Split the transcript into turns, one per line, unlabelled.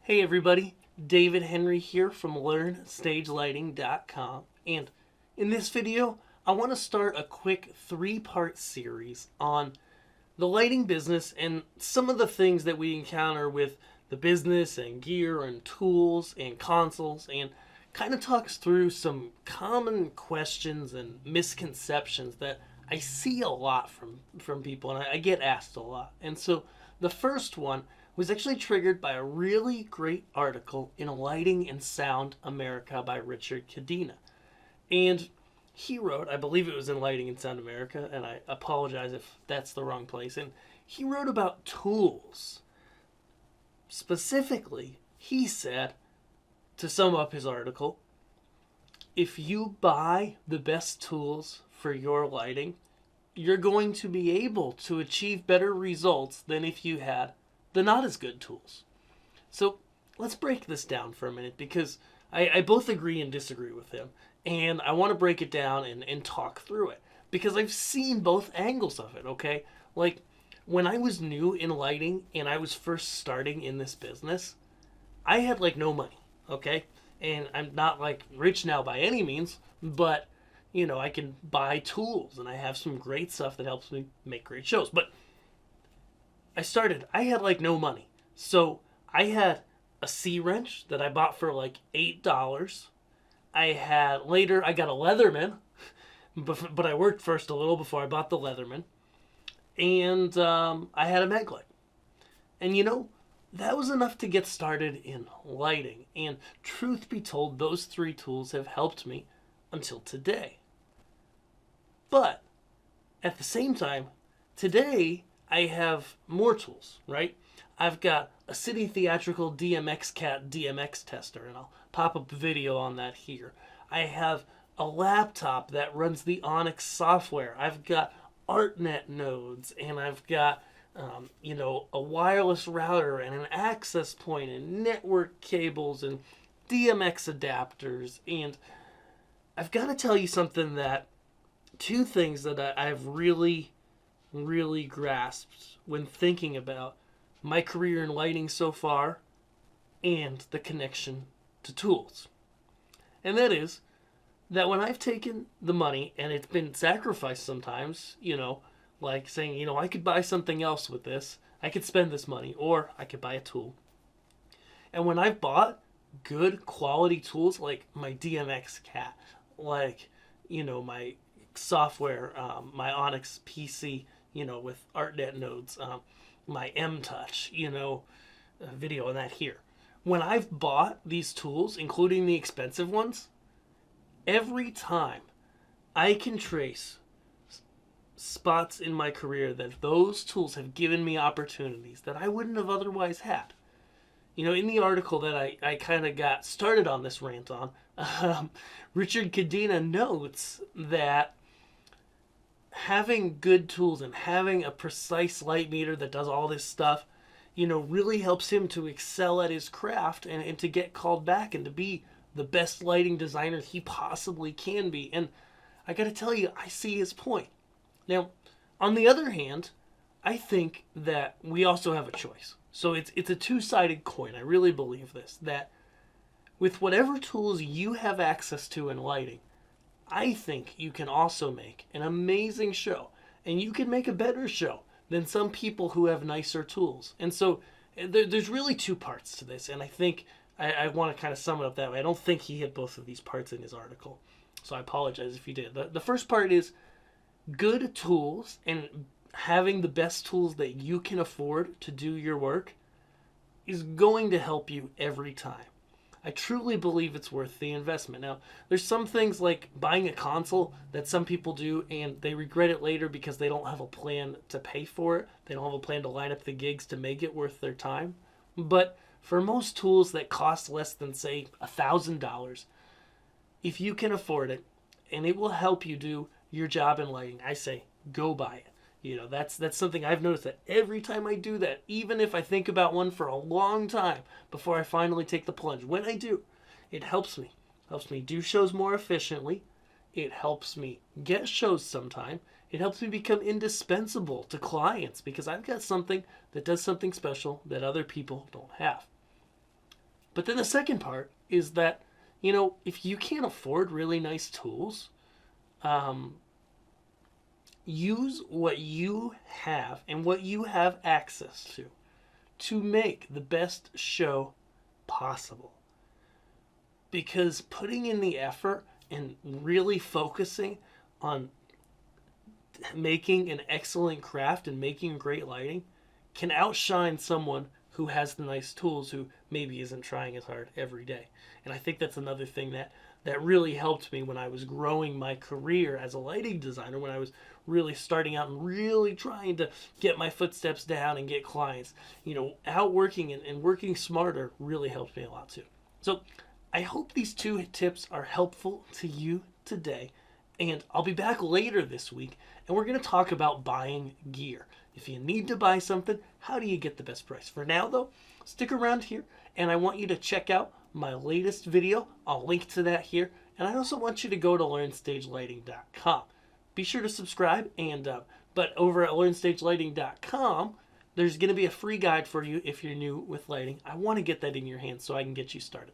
Hey everybody, David Henry here from LearnStageLighting.com, and in this video I want to start a quick 3-part series on the lighting business and some of the things that we encounter with the business and gear and tools and consoles, and kind of talks through some common questions and misconceptions that I see a lot from people, and I get asked a lot. And so the first one was actually triggered by a really great article in Lighting and Sound America by Richard Cadena. And he wrote, I believe it was in Lighting and Sound America, and I apologize if that's the wrong place, and he wrote about tools. Specifically, he said, to sum up his article, if you buy the best tools for your lighting, you're going to be able to achieve better results than if you had the not as good tools. So let's break this down for a minute, because I both agree and disagree with him. And I want to break it down and talk through it, because I've seen both angles of it, okay? Like, when I was new in lighting and I was first starting in this business, I had no money, okay? And I'm not rich now by any means, but I can buy tools and I have some great stuff that helps me make great shows. But I had no money. So I had a C-wrench that I bought for $8. I got a Leatherman, but I worked first a little before I bought the Leatherman. And I had a Meglite. And that was enough to get started in lighting. And truth be told, those 3 tools have helped me until today. But at the same time, today I have more tools, right? I've got a City Theatrical DMX Cat DMX tester, and I'll pop up a video on that here. I have a laptop that runs the Onyx software. I've got ArtNet nodes, and I've got a wireless router and an access point and network cables and DMX adapters. And I've got to tell you something, that 2 things that I've really grasped when thinking about my career in lighting so far and the connection to tools. And that is that when I've taken the money and it's been sacrificed sometimes, like saying, I could buy something else with this, I could spend this money, or I could buy a tool. And when I've bought good quality tools like my DMX Cat, my software, my Onyx PC, with ArtNet nodes, my M-Touch, video on that here. When I've bought these tools, including the expensive ones, every time I can trace spots in my career that those tools have given me opportunities that I wouldn't have otherwise had. In the article that I kind of got started on this rant on, Richard Cadena notes that having good tools and having a precise light meter that does all this stuff, really helps him to excel at his craft and to get called back and to be the best lighting designer he possibly can be. And I gotta tell you, I see his point. Now, on the other hand, I think that we also have a choice. So it's a 2-sided coin. I really believe this, that with whatever tools you have access to in lighting, I think you can also make an amazing show. And you can make a better show than some people who have nicer tools. And so there's really 2 parts to this. And I think I want to kind of sum it up that way. I don't think he hit both of these parts in his article, so I apologize if he did. The first part is good tools and having the best tools that you can afford to do your work is going to help you every time. I truly believe it's worth the investment. Now, there's some things like buying a console that some people do and they regret it later because they don't have a plan to pay for it. They don't have a plan to line up the gigs to make it worth their time. But for most tools that cost less than, say, $1,000, if you can afford it and it will help you do your job in lighting, I say go buy it. That's something I've noticed, that every time I do that, even if I think about one for a long time before I finally take the plunge, when I do, it helps me. Helps me do shows more efficiently. It helps me get shows sometime. It helps me become indispensable to clients because I've got something that does something special that other people don't have. But then the second part is that, if you can't afford really nice tools, use what you have and what you have access to make the best show possible. Because putting in the effort and really focusing on making an excellent craft and making great lighting can outshine someone who has the nice tools who maybe isn't trying as hard every day. And I think that's another thing that really helped me when I was growing my career as a lighting designer, when I was really starting out and really trying to get my footsteps down and get clients. Outworking and working smarter really helped me a lot too. So I hope these 2 tips are helpful to you today. And I'll be back later this week, and we're going to talk about buying gear. If you need to buy something, how do you get the best price? For now, though, stick around here, and I want you to check out my latest video. I'll link to that here. And I also want you to go to LearnStageLighting.com. Be sure to subscribe, but over at LearnStageLighting.com, there's going to be a free guide for you if you're new with lighting. I want to get that in your hands so I can get you started.